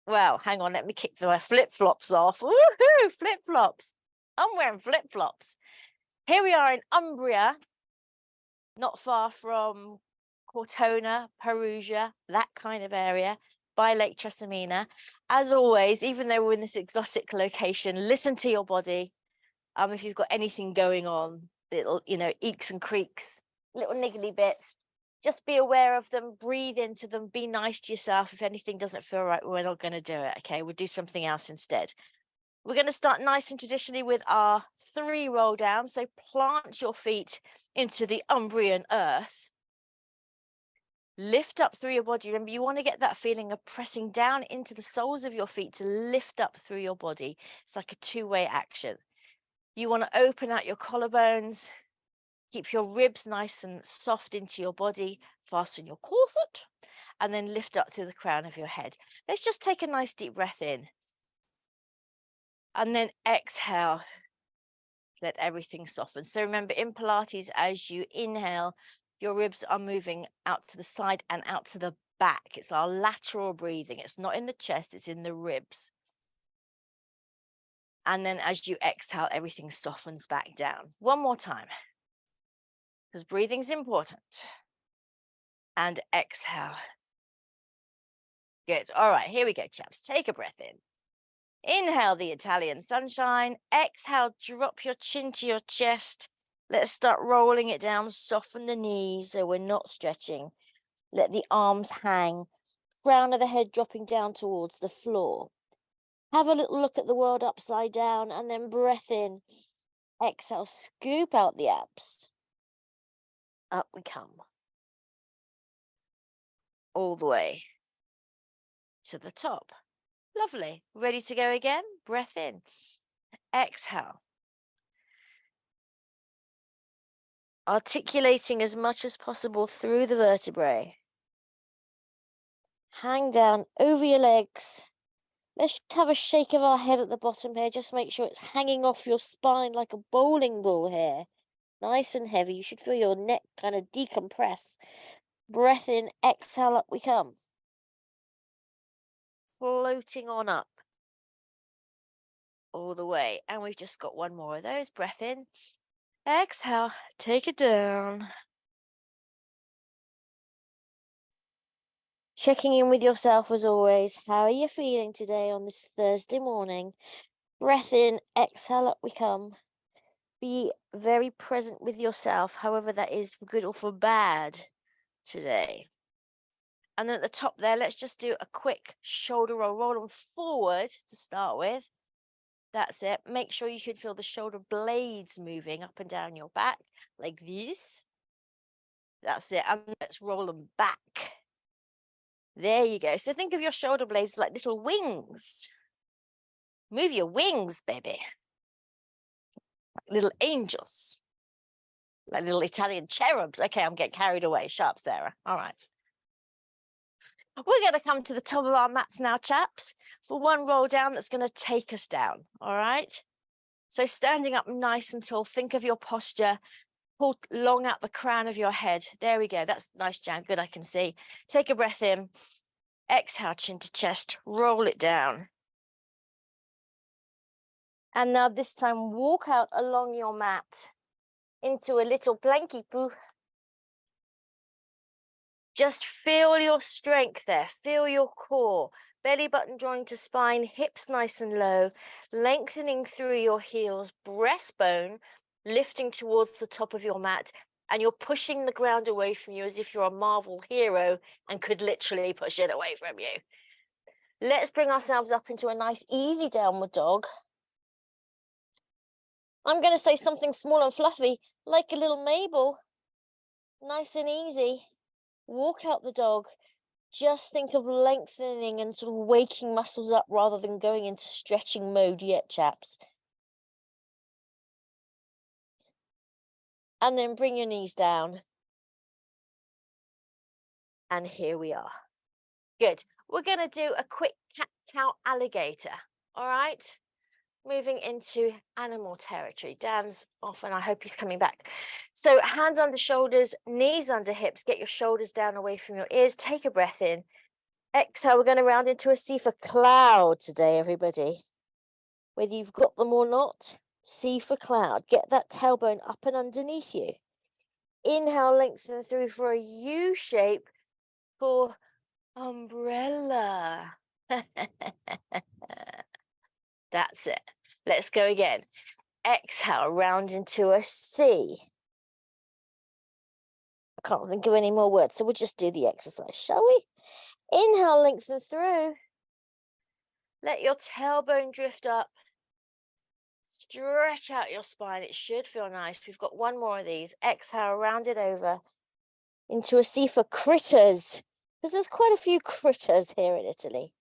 Well, hang on, let me kick my flip-flops off. Woohoo, flip-flops. I'm wearing flip-flops. Here we are in Umbria, not far from Cortona, Perugia, that kind of area, by Lake Trasimena. As always, even though we're in this exotic location, listen to your body. If you've got anything going on, little, eeks and creaks, little niggly bits, just be aware of them, breathe into them, be nice to yourself. If anything doesn't feel right, we're not going to do it, okay? We'll do something else instead. We're going to start nice and traditionally with our 3 roll down. So plant your feet into the Umbrian earth. Lift up through your body. Remember, you want to get that feeling of pressing down into the soles of your feet to lift up through your body. It's like a 2-way action. You want to open out your collarbones, keep your ribs nice and soft into your body, fasten your corset, and then lift up through the crown of your head. Let's just take a nice deep breath in. And then exhale, let everything soften. So remember, in Pilates, as you inhale, your ribs are moving out to the side and out to the back. It's our lateral breathing. It's not in the chest, it's in the ribs. And then as you exhale, everything softens back down. One more time, because breathing's important. And exhale. Good. All right, here we go, chaps. Take a breath in. Inhale the Italian sunshine. Exhale, drop your chin to your chest. Let's start rolling it down. Soften the knees so we're not stretching. Let the arms hang. Crown of the head dropping down towards the floor. Have a little look at the world upside down and then breath in. Exhale, scoop out the abs. Up we come. All the way to the top. Lovely. Ready to go again? Breath in. Exhale. Articulating as much as possible through the vertebrae. Hang down over your legs. Let's just have a shake of our head at the bottom here. Just make sure it's hanging off your spine like a bowling ball here. Nice and heavy. You should feel your neck kind of decompress. Breath in, exhale, up we come. Floating on up. All the way. And we've just got one more of those. Breath in. Exhale. Take it down. Checking in with yourself as always. How are you feeling today on this Thursday morning? Breath in, exhale, up we come. Be very present with yourself, however that is for good or for bad today. And then at the top there, let's just do a quick shoulder roll. Roll them forward to start with. That's it. Make sure you can feel the shoulder blades moving up and down your back like this. That's it. And let's roll them back. There you go. So think of your shoulder blades like little wings. Move your wings, baby. Like little angels. Like little Italian cherubs. Okay, I'm getting carried away. Sharp, Sarah. All right. We're going to come to the top of our mats now, chaps, for one roll down that's going to take us down. All right. So standing up nice and tall, think of your posture. Pull long out the crown of your head. There we go. That's nice, Jan. Good, I can see. Take a breath in. Exhale, chin to chest. Roll it down. And now this time, walk out along your mat into a little planky poo. Just feel your strength there. Feel your core. Belly button joined to spine, hips nice and low, lengthening through your heels, breastbone lifting towards the top of your mat, and you're pushing the ground away from you as if you're a Marvel hero and could literally push it away from you. Let's bring ourselves up into a nice easy downward dog. I'm going to say something small and fluffy, like a little Mabel. Nice and easy. Walk out the dog. Just think of lengthening and sort of waking muscles up rather than going into stretching mode yet, chaps. And then bring your knees down. And here we are. Good. We're going to do a quick cat-cow alligator. All right? Moving into animal territory. Dan's off and I hope he's coming back. So hands under shoulders, knees under hips. Get your shoulders down away from your ears. Take a breath in. Exhale, we're going to round into a C for cloud today, everybody. Whether you've got them or not, C for cloud. Get that tailbone up and underneath you. Inhale, lengthen through for a U shape for umbrella. That's it. Let's go again. Exhale, round into a C. I can't think of any more words, so we'll just do the exercise, shall we? Inhale, lengthen through. Let your tailbone drift up. Stretch out your spine. It should feel nice. We've got one more of these. Exhale, round it over into a C for critters, because there's quite a few critters here in Italy.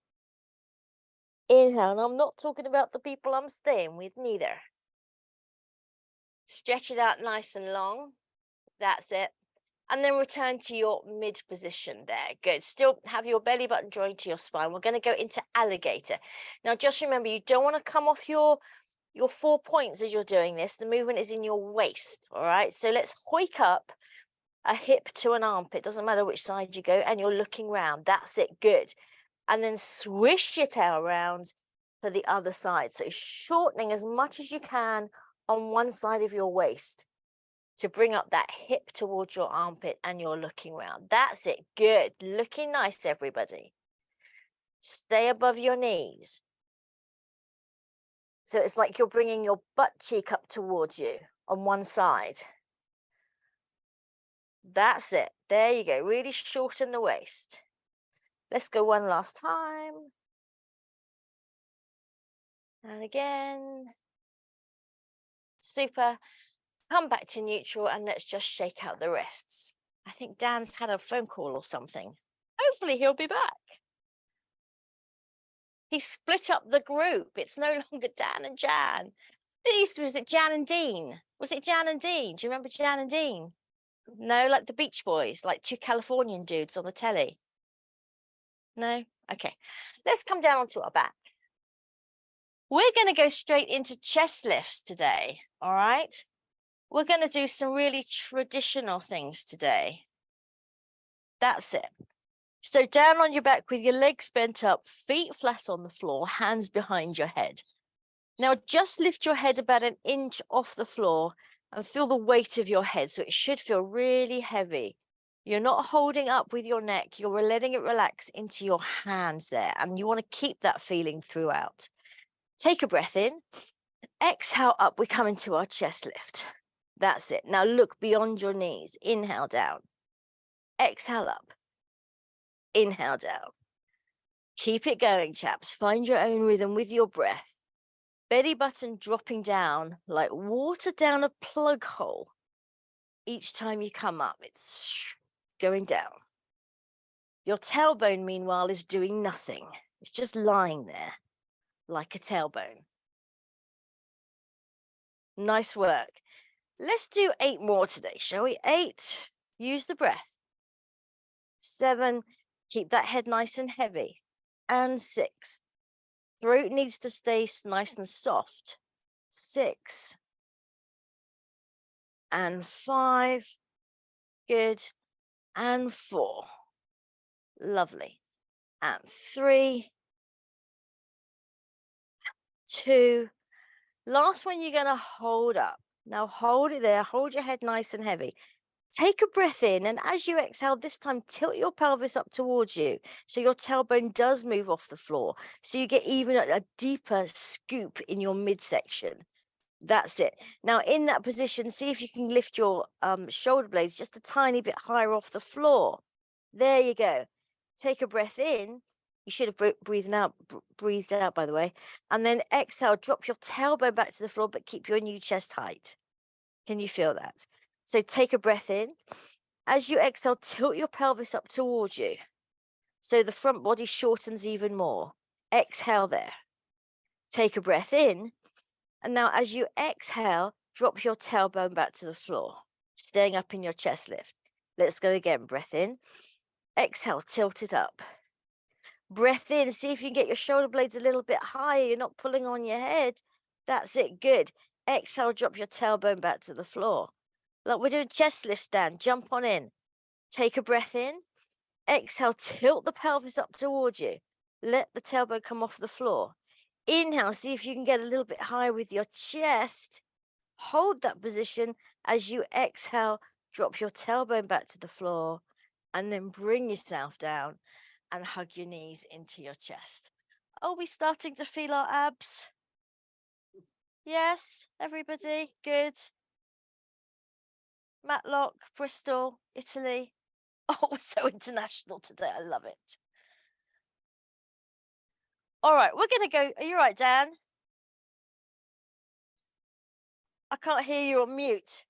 Inhale, and I'm not talking about the people I'm staying with, neither. Stretch it out nice and long. That's it. And then return to your mid position there. Good. Still have your belly button joined to your spine. We're going to go into alligator. Now, just remember, you don't want to come off your 4 points as you're doing this. The movement is in your waist, all right? So let's hoik up a hip to an armpit. Doesn't matter which side you go, and you're looking round. That's it. Good. And then swish your tail around to the other side. So shortening as much as you can on one side of your waist to bring up that hip towards your armpit, and you're looking round. That's it. Good. Looking nice, everybody. Stay above your knees. So it's like you're bringing your butt cheek up towards you on one side. That's it. There you go. Really shorten the waist. Let's go one last time. And again. Super. Come back to neutral, and let's just shake out the wrists. I think Dan's had a phone call or something. Hopefully he'll be back. He split up the group. It's no longer Dan and Jan. Was it Jan and Dean? Was it Jan and Dean? Do you remember Jan and Dean? No, like the Beach Boys, like two Californian dudes on the telly. No? Okay. Let's come down onto our back. We're going to go straight into chest lifts today, all right? We're going to do some really traditional things today. That's it. So down on your back with your legs bent up, feet flat on the floor, hands behind your head. Now just lift your head about an inch off the floor and feel the weight of your head. So it should feel really heavy. You're not holding up with your neck. You're letting it relax into your hands there. And you want to keep that feeling throughout. Take a breath in. Exhale up. We come into our chest lift. That's it. Now look beyond your knees. Inhale down. Exhale up. Inhale down. Keep it going, chaps. Find your own rhythm with your breath. Belly button dropping down like water down a plug hole. Each time you come up, it's going down. Your tailbone, meanwhile, is doing nothing. It's just lying there like a tailbone. Nice work. Let's do 8 more today, shall we? 8. Use the breath. 7. Keep that head nice and heavy. And 6. Throat needs to stay nice and soft. 6. And 5. Good. And 4. Lovely. And 3. 2. Last one you're going to hold up. Now hold it there. Hold your head nice and heavy. Take a breath in, and as you exhale, this time tilt your pelvis up towards you so your tailbone does move off the floor. So you get even a deeper scoop in your midsection. That's it. Now in that position, see if you can lift your shoulder blades just a tiny bit higher off the floor. There you go. Take a breath in. You should have breathed out, by the way. And then exhale, drop your tailbone back to the floor, but keep your new chest height. Can you feel that? So take a breath in. As you exhale, tilt your pelvis up towards you. So the front body shortens even more. Exhale there. Take a breath in. And now as you exhale, drop your tailbone back to the floor, staying up in your chest lift. Let's go again. Breath in. Exhale, tilt it up. Breath in. See if you can get your shoulder blades a little bit higher. You're not pulling on your head. That's it. Good. Exhale, drop your tailbone back to the floor. Look, we're doing chest lifts, Dan. Jump on in. Take a breath in. Exhale, tilt the pelvis up towards you. Let the tailbone come off the floor. Inhale, see if you can get a little bit higher with your chest. Hold that position as you exhale, drop your tailbone back to the floor, and then bring yourself down and hug your knees into your chest. Are we starting to feel our abs? Yes, everybody? Good. Matlock, Bristol, Italy. Oh, we're so international today. I love it. All right, we're going to go. Are you right, Dan? I can't hear you on mute.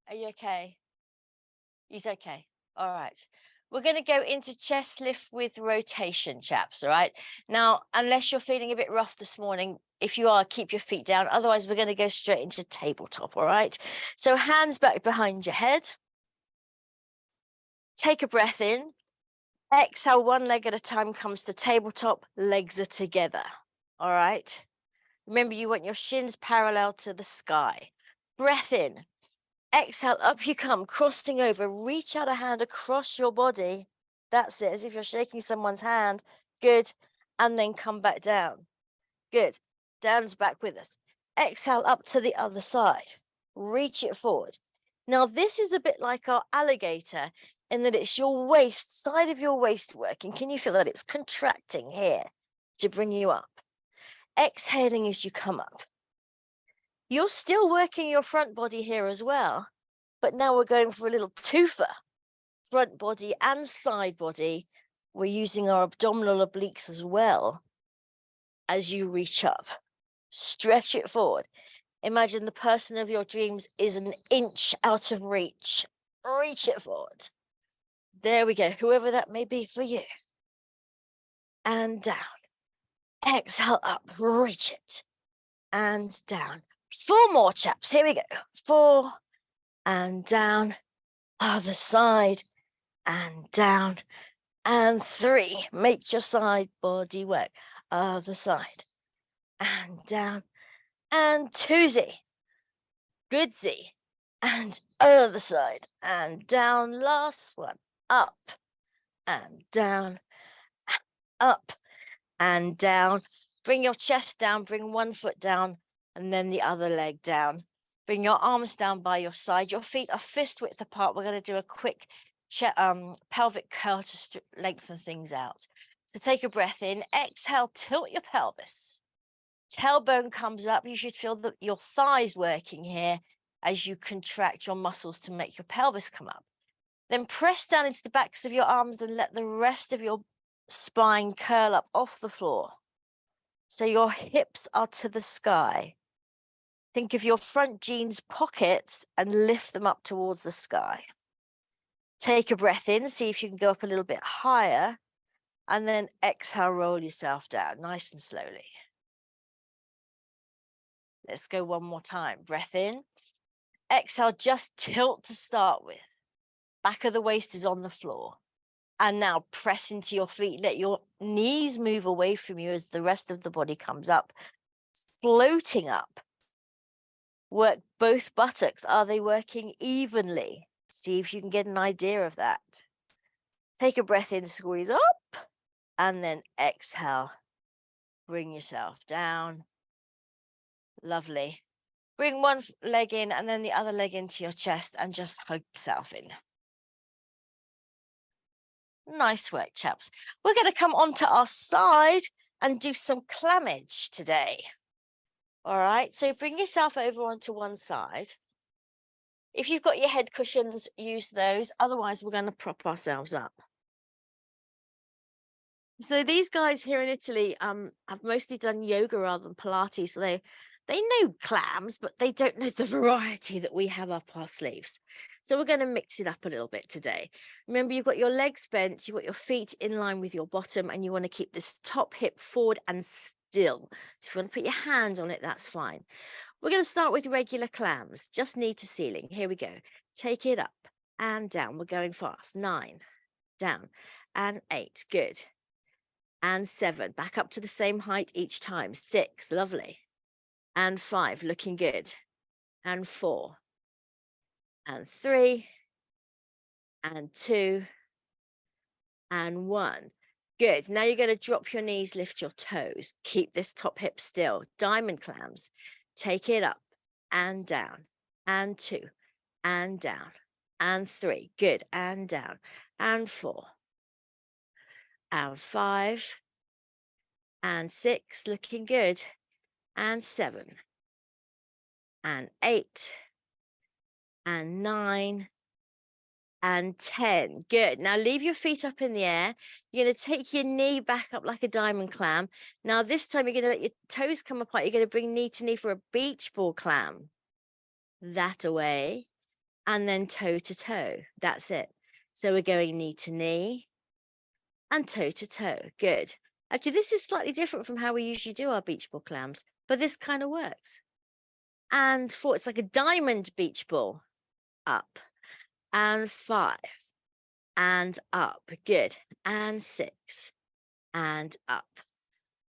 Are you okay? He's okay. All right. We're going to go into chest lift with rotation, chaps. All right. Now, unless you're feeling a bit rough this morning, if you are, keep your feet down. Otherwise, we're going to go straight into tabletop. All right. So hands back behind your head. Take a breath in. Exhale, one leg at a time comes to tabletop. Legs are together. All right. Remember, you want your shins parallel to the sky. Breath in. Exhale, up you come, crossing over. Reach out a hand across your body. That's it, as if you're shaking someone's hand. Good. And then come back down. Good. Dan's back with us. Exhale up to the other side. Reach it forward. Now, this is a bit like our alligator in that it's your waist, side of your waist working. Can you feel that it's contracting here to bring you up? Exhaling as you come up. You're still working your front body here as well, but now we're going for a little twofer. Front body and side body. We're using our abdominal obliques as well as you reach up. Stretch it forward. Imagine the person of your dreams is an inch out of reach. Reach it forward. There we go, whoever that may be for you. And down. Exhale up, reach it. And down. 4 more, chaps. Here we go. 4 and down. Other side and down. And 3. Make your side body work. Other side and down. And 2Z. Good Z. And other side and down. Last one. Up and down. Up and down. Bring your chest down. Bring one foot down and then the other leg down. Bring your arms down by your side. Your feet are fist width apart. We're going to do a quick pelvic curl to lengthen things out. So take a breath in. Exhale, tilt your pelvis. Tailbone comes up. You should feel that your thighs working here as you contract your muscles to make your pelvis come up. Then press down into the backs of your arms and let the rest of your spine curl up off the floor. So your hips are to the sky. Think of your front jeans pockets and lift them up towards the sky. Take a breath in, see if you can go up a little bit higher, and then exhale, roll yourself down nice and slowly. Let's go one more time. Breath in. Exhale, just tilt to start with. Back of the waist is on the floor. And now press into your feet. Let your knees move away from you as the rest of the body comes up. Floating up. Work both buttocks. Are they working evenly? See if you can get an idea of that. Take a breath in, squeeze up, and then exhale. Bring yourself down. Lovely. Bring one leg in and then the other leg into your chest and just hug yourself in. Nice work, chaps. We're going to come onto our side and do some clamage today. All right, so bring yourself over onto one side. If you've got your head cushions, use those. Otherwise, we're going to prop ourselves up. So these guys here in Italy have mostly done yoga rather than Pilates. So they know clams, but they don't know the variety that we have up our sleeves. So we're going to mix it up a little bit today. Remember, you've got your legs bent, you've got your feet in line with your bottom, and you want to keep this top hip forward and still. So if you want to put your hand on it, that's fine. We're going to start with regular clams, just knee to ceiling. Here we go. Take it up and down. We're going fast. 9, down, and 8. Good. And 7, back up to the same height each time. 6, lovely. And 5, looking good. And 4, and 3, and 2, and 1. Good. Now you're going to drop your knees, lift your toes. Keep this top hip still. Diamond clams. Take it up and down, and 2, and down, and 3. Good. And down, and 4, and 5, and 6. Looking good. And 7, and 8, and 9, and 10. Good. Now leave your feet up in the air. You're going to take your knee back up like a diamond clam. Now this time you're going to let your toes come apart. You're going to bring knee to knee for a beach ball clam. That away. And then toe to toe. That's it. So we're going knee to knee and toe to toe. Good. Actually, this is slightly different from how we usually do our beach ball clams, but this kind of works. And 4, it's like a diamond beach ball. Up. And 5. And up. Good. And 6. And up.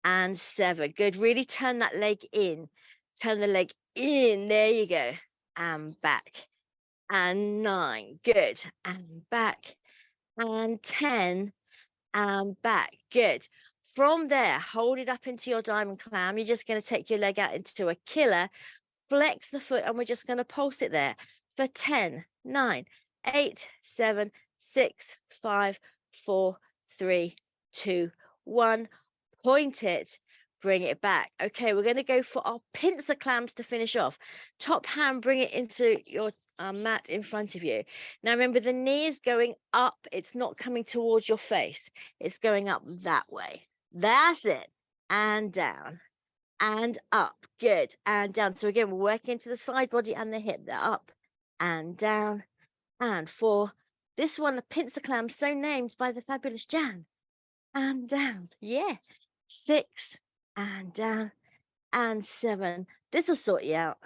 And 7. Good. Really turn that leg in. Turn the leg in. There you go. And back. And 9. Good. And back. And 10. And back. Good. From there, hold it up into your diamond clam. You're just going to take your leg out into a killer. Flex the foot, and we're just going to pulse it there for 10, 9, 8, 7, 6, 5, 4, 3, 2, 1. Point it, bring it back. Okay, we're going to go for our pincer clams to finish off. Top hand, bring it into your mat in front of you. Now remember, the knee is going up. It's not coming towards your face. It's going up that way. That's it. And down. And up. Good. And down. So again, we're working into the side body and the hip. They're up and down. And 4. This one, the pincer clam, so named by the fabulous Jan. And down. Yeah. 6. And down. And 7. This will sort you out.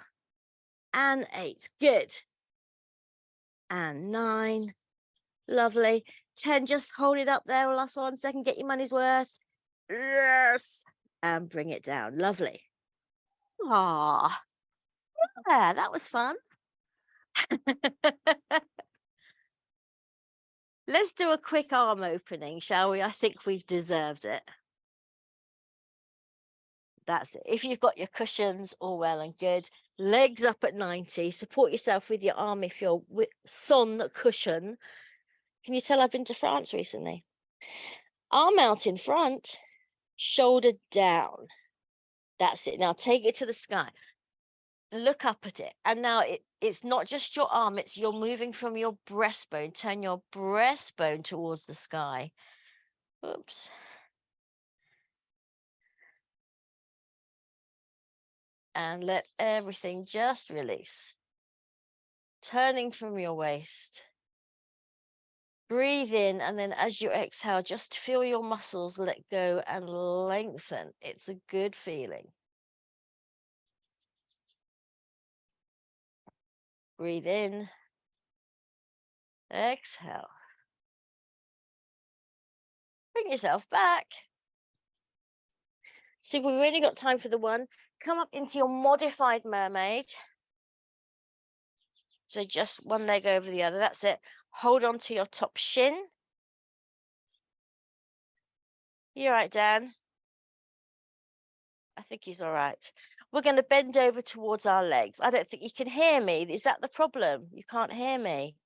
And 8. Good. And 9. Lovely. 10. Just hold it up there. Last 1 second. Get your money's worth. Yes. And bring it down. Lovely. Ah, yeah, that was fun. Let's do a quick arm opening, shall we? I think we've deserved it. That's it. If you've got your cushions, all well and good. Legs up at 90. Support yourself with your arm if you're son cushion. Can you tell I've been to France recently? Arm out in front, shoulder down. That's it. Now take it to the sky. Look up at it. And now it's not just your arm, it's you're moving from your breastbone. Turn your breastbone towards the sky. Oops. And let everything just release. Turning from your waist. Breathe in, and then as you exhale, just feel your muscles let go and lengthen. It's a good feeling. Breathe in. Exhale. Bring yourself back. See, we've only got time for the one. Come up into your modified mermaid. So just one leg over the other. That's it. Hold on to your top shin. You all right, Dan? I think he's all right. We're going to bend over towards our legs. I don't think you can hear me. Is that the problem? You can't hear me.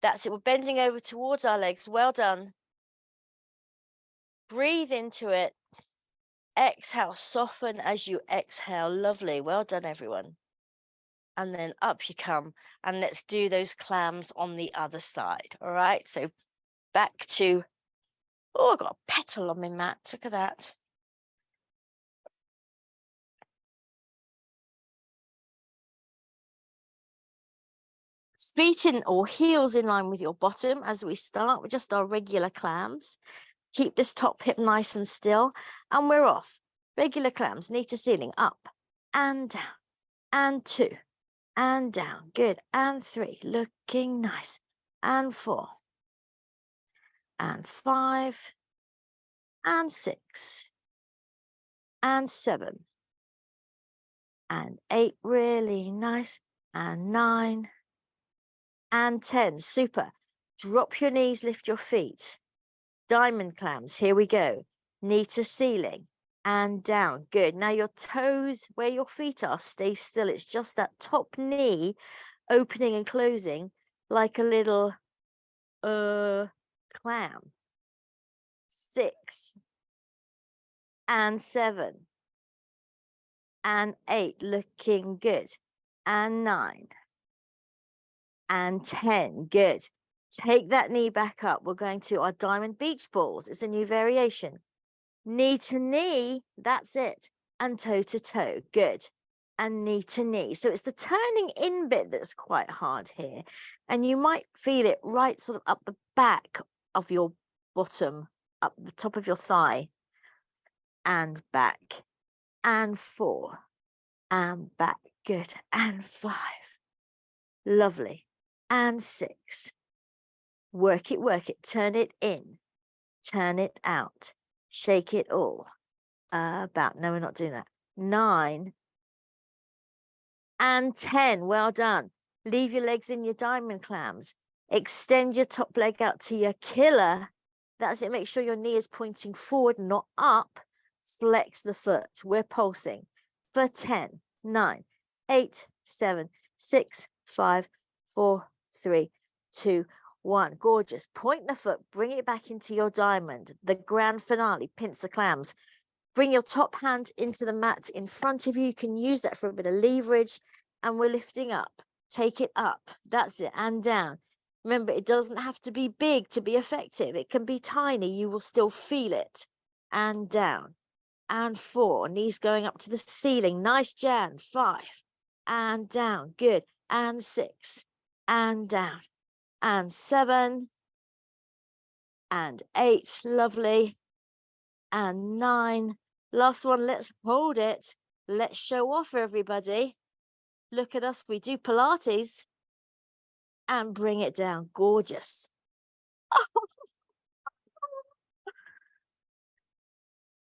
That's it. We're bending over towards our legs. Well done. Breathe into it. Exhale. Soften as you exhale. Lovely. Well done, everyone. And then up you come. And let's do those clams on the other side. All right. So back to, oh, I've got a petal on my mat. Look at that. Feet in or heels in line with your bottom as we start with just our regular clams. Keep this top hip nice and still. And we're off. Regular clams, knee to ceiling, up and down. And 2. And down. Good. And 3. Looking nice. And 4. And 5. And 6. And 7. And 8. Really nice. And 9. And 10. Super. Drop your knees, lift your feet. Diamond clams, here we go. Knee to ceiling and down. Good. Now your toes, where your feet are, stay still. It's just that top knee opening and closing like a little clam. 6 and 7 and 8, looking good, and 9 and 10, good. Take that knee back up. We're going to our diamond beach balls. It's a new variation. Knee to knee, that's it, and toe to toe, good, and knee to knee. So it's the turning in bit that's quite hard here, and you might feel it right sort of up the back of your bottom, up the top of your thigh, and back, and 4, and back, good, and 5, lovely, and 6, work it, turn it in, turn it out, shake it all, about, no, we're not doing that, 9, and 10, well done. Leave your legs in your diamond clams, extend your top leg out to your killer, that's it, make sure your knee is pointing forward, not up, flex the foot, we're pulsing, for 10, 9, 8, 7, 6, 5, 4, 3, 2, 1. Gorgeous. Point the foot, bring it back into your diamond. The grand finale, pinch the clams. Bring your top hand into the mat in front of you. You can use that for a bit of leverage. And we're lifting up. Take it up. That's it. And down. Remember, it doesn't have to be big to be effective. It can be tiny. You will still feel it. And down. And 4. Knees going up to the ceiling. Nice, Jan. 5. And down. Good. And 6. And down. And 7. And 8. Lovely. And 9. Last one. Let's hold it. Let's show off, everybody. Look at us. We do Pilates. And bring it down. Gorgeous.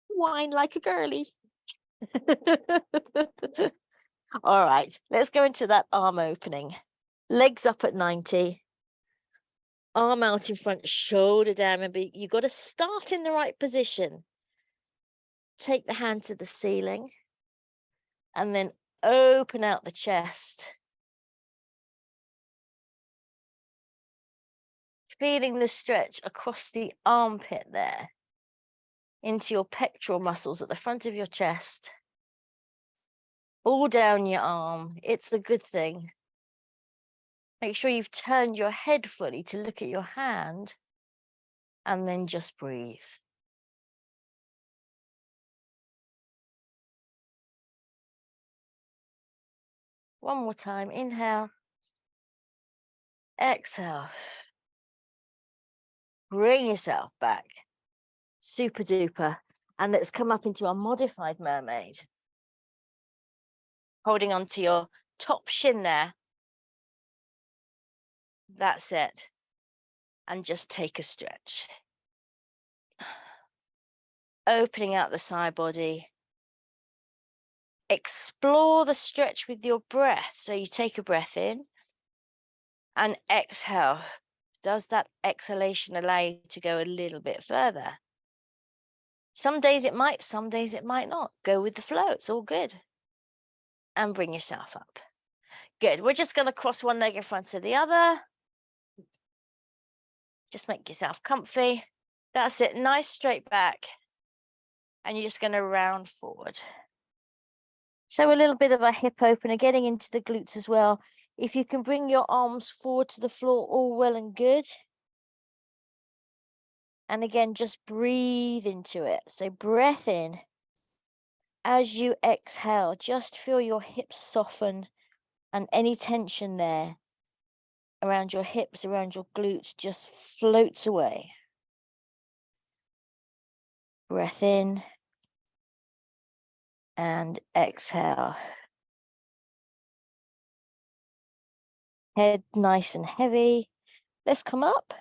Whine like a girly. All right, let's go into that arm opening. Legs up at 90. Arm out in front, shoulder down. Remember, you got to start in the right position. Take the hand to the ceiling. And then open out the chest. Feeling the stretch across the armpit there. Into your pectoral muscles at the front of your chest. All down your arm. It's a good thing. Make sure you've turned your head fully to look at your hand. And then just breathe. One more time. Inhale. Exhale. Bring yourself back. Super duper. And let's come up into our modified mermaid. Holding on to your top shin there. That's it. And just take a stretch. Opening out the side body. Explore the stretch with your breath. So you take a breath in and exhale. Does that exhalation allow you to go a little bit further? Some days it might, some days it might not. Go with the flow. It's all good. And bring yourself up. Good. We're just going to cross one leg in front of the other. Just make yourself comfy. That's it. Nice straight back. And you're just going to round forward. So a little bit of a hip opener, getting into the glutes as well. If you can bring your arms forward to the floor, all well and good. And again, just breathe into it. So breath in. As you exhale, just feel your hips soften and any tension there around your hips, around your glutes, just floats away. Breath in and exhale. Head nice and heavy. Let's come up.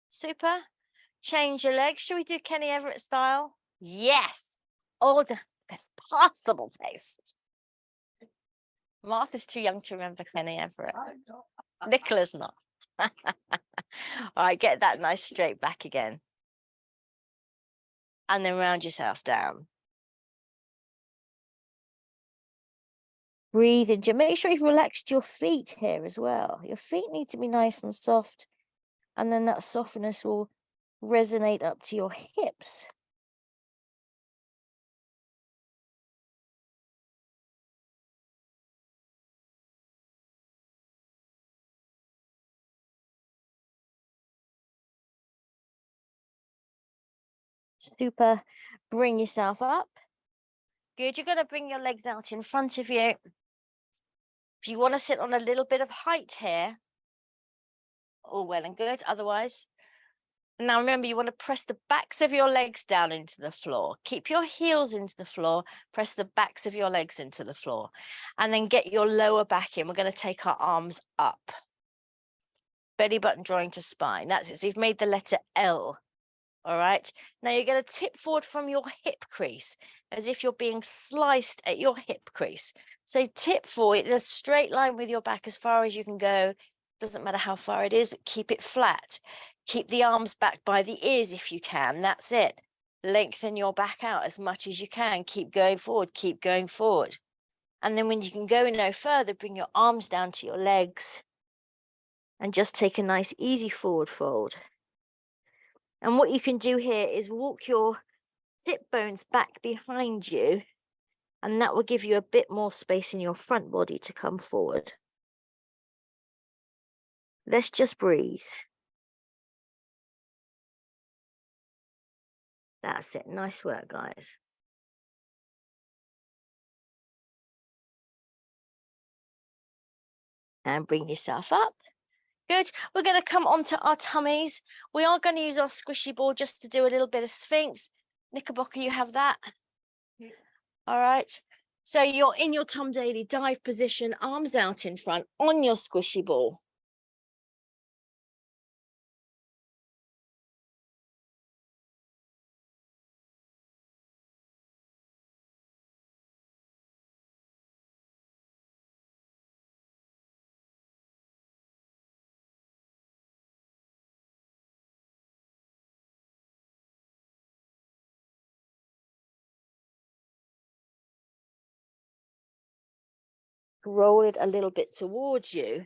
Super. Change your legs. Should we do Kenny Everett style? Yes. All the best possible taste. Martha's too young to remember Kenny Everett. Nicola's not. All right, get that nice straight back again. And then round yourself down. Breathe into. Make sure you've relaxed your feet here as well. Your feet need to be nice and soft. And then that softness will resonate up to your hips. Super. Bring yourself up. Good. You're going to bring your legs out in front of you. If you want to sit on a little bit of height here, all well and good. Otherwise, now remember, you want to press the backs of your legs down into the floor. Keep your heels into the floor. Press the backs of your legs into the floor. And then get your lower back in. We're going to take our arms up. Belly button drawing to spine. That's it. So you've made the letter L. All right. Now you're going to tip forward from your hip crease as if you're being sliced at your hip crease. So tip forward in a straight line with your back as far as you can go. Doesn't matter how far it is, but keep it flat. Keep the arms back by the ears if you can. That's it. Lengthen your back out as much as you can. Keep going forward. Keep going forward. And then when you can go no further, bring your arms down to your legs and just take a nice easy forward fold. And what you can do here is walk your sit bones back behind you, and that will give you a bit more space in your front body to come forward. Let's just breathe. That's it. Nice work, guys. And bring yourself up. Good. We're going to come onto our tummies. We are going to use our squishy ball just to do a little bit of Sphinx. Knickerbocker, you have that? Yeah. All right. So you're in your Tom Daley dive position, arms out in front on your squishy ball. Roll it a little bit towards you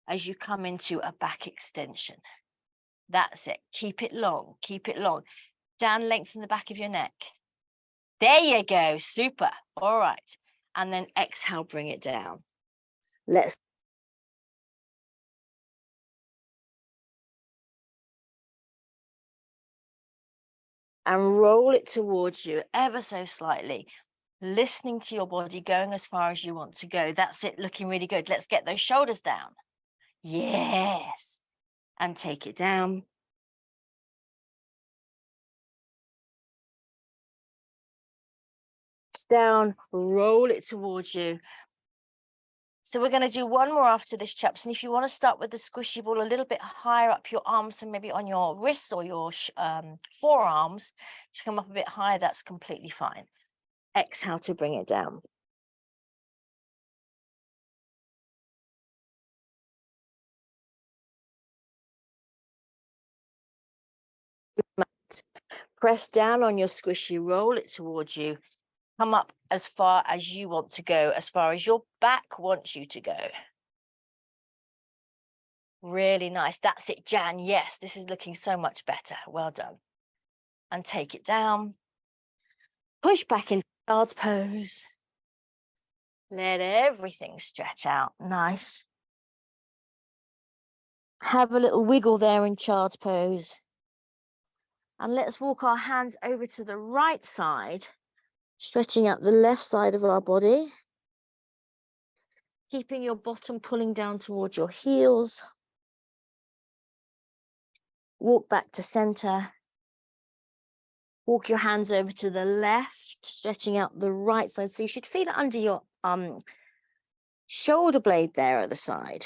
as you come into a back extension. That's it. Keep it long. Keep it long. Down, lengthen the back of your neck. There you go. Super. All right. And then exhale, bring it down. Let's. And roll it towards you ever so slightly. Listening to your body, going as far as you want to go. That's it. Looking really good. Let's get those shoulders down. Yes. And take it down. Down, roll it towards you. So we're going to do one more after this, chaps. And if you want to start with the squishy ball a little bit higher up your arms, so maybe on your wrists or your forearms, to come up a bit higher, that's completely fine. Exhale to bring it down. Press down on your squishy, roll it towards you. Come up as far as you want to go, as far as your back wants you to go. Really nice. That's it, Jan. Yes, this is looking so much better. Well done. And take it down. Push back into child's pose. Let everything stretch out. Nice. Have a little wiggle there in child's pose. And let's walk our hands over to the right side, stretching out the left side of our body. Keeping your bottom pulling down towards your heels. Walk back to center. Walk your hands over to the left, stretching out the right side. So you should feel it under your shoulder blade there at the side.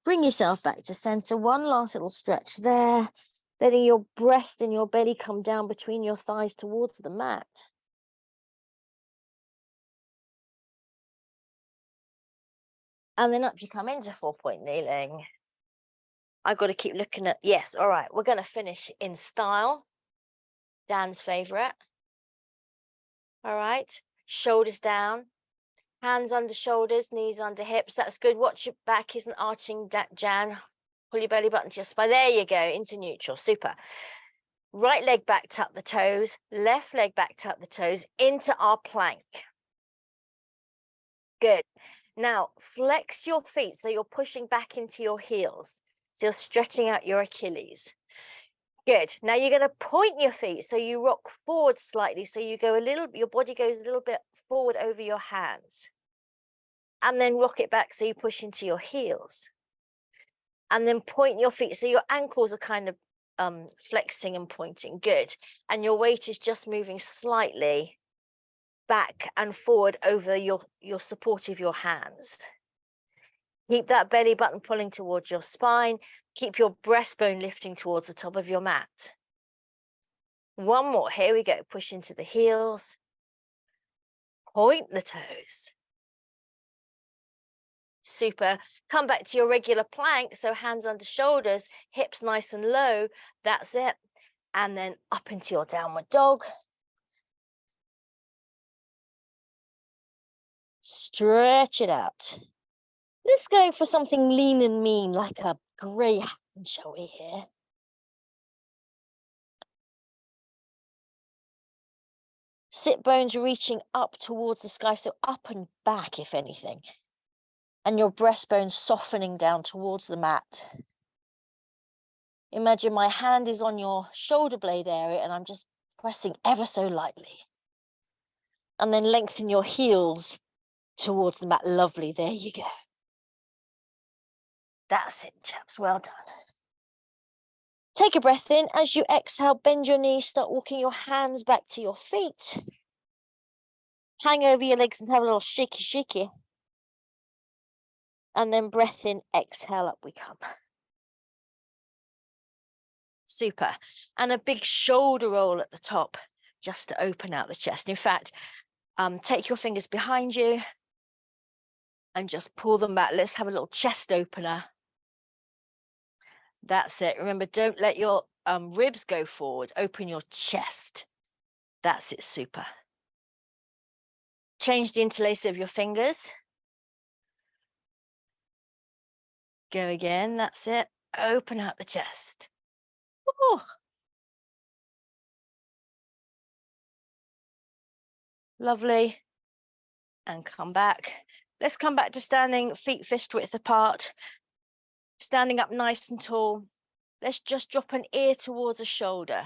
Bring yourself back to center. One last little stretch there, letting your breast and your belly come down between your thighs towards the mat. And then up you come into 4-point kneeling. I've got to keep looking at, yes, all right, we're going to finish in style. Dan's favorite. All right, shoulders down, hands under shoulders, knees under hips. That's good. Watch your back isn't arching, Jan. Pull your belly button to your spine. There you go, into neutral. Super. Right leg back, tuck the toes. Left leg back, tuck the toes into our plank. Good. Now, flex your feet so you're pushing back into your heels. So you're stretching out your Achilles. Good. Now you're going to point your feet so you rock forward slightly. So you go a little, your body goes a little bit forward over your hands. And then rock it back so you push into your heels. And then point your feet so your ankles are kind of flexing and pointing. Good. And your weight is just moving slightly back and forward over your support of your hands. Keep that belly button pulling towards your spine. Keep your breastbone lifting towards the top of your mat. One more. Here we go. Push into the heels. Point the toes. Super. Come back to your regular plank. So hands under shoulders, hips nice and low. That's it. And then up into your downward dog. Stretch it out. Let's go for something lean and mean, like a greyhound, shall we here? Sit bones reaching up towards the sky, so up and back, if anything. And your breastbone softening down towards the mat. Imagine my hand is on your shoulder blade area and I'm just pressing ever so lightly. And then lengthen your heels towards the mat. Lovely, there you go. That's it, chaps, well done. Take a breath in. As you exhale, bend your knees, start walking your hands back to your feet. Hang over your legs and have a little shaky. And then breath in, exhale, up we come. Super. And a big shoulder roll at the top, just to open out the chest. In fact, take your fingers behind you and just pull them back. Let's have a little chest opener. That's it. Remember, don't let your ribs go forward. Open your chest. That's it. Super. Change the interlace of your fingers. Go again. That's it. Open out the chest. Ooh. Lovely. And come back. Let's come back to standing, feet fist width apart. Standing up nice and tall. Let's just drop an ear towards a shoulder.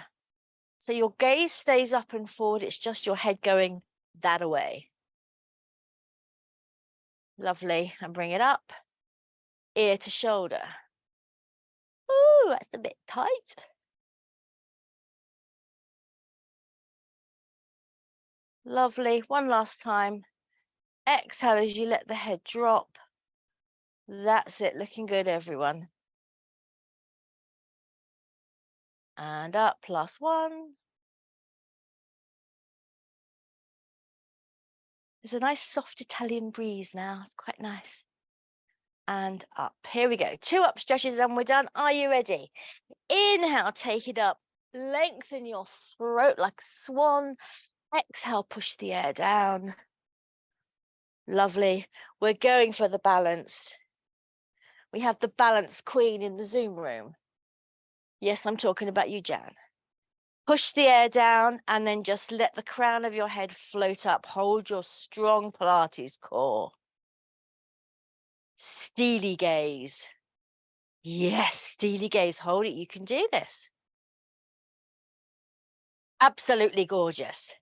So your gaze stays up and forward. It's just your head going that away. Lovely. And bring it up. Ear to shoulder. Ooh, that's a bit tight. Lovely. One last time. Exhale as you let the head drop. That's it. Looking good, everyone. And up, plus one. There's a nice soft Italian breeze now. It's quite nice. And up. Here we go. 2 up stretches and we're done. Are you ready? Inhale, take it up. Lengthen your throat like a swan. Exhale, push the air down. Lovely. We're going for the balance. We have the balance queen in the Zoom room. Yes, I'm talking about you, Jan. Push the air down and then just let the crown of your head float up. Hold your strong Pilates core. Steely gaze. Yes, steely gaze. Hold it. You can do this. Absolutely gorgeous.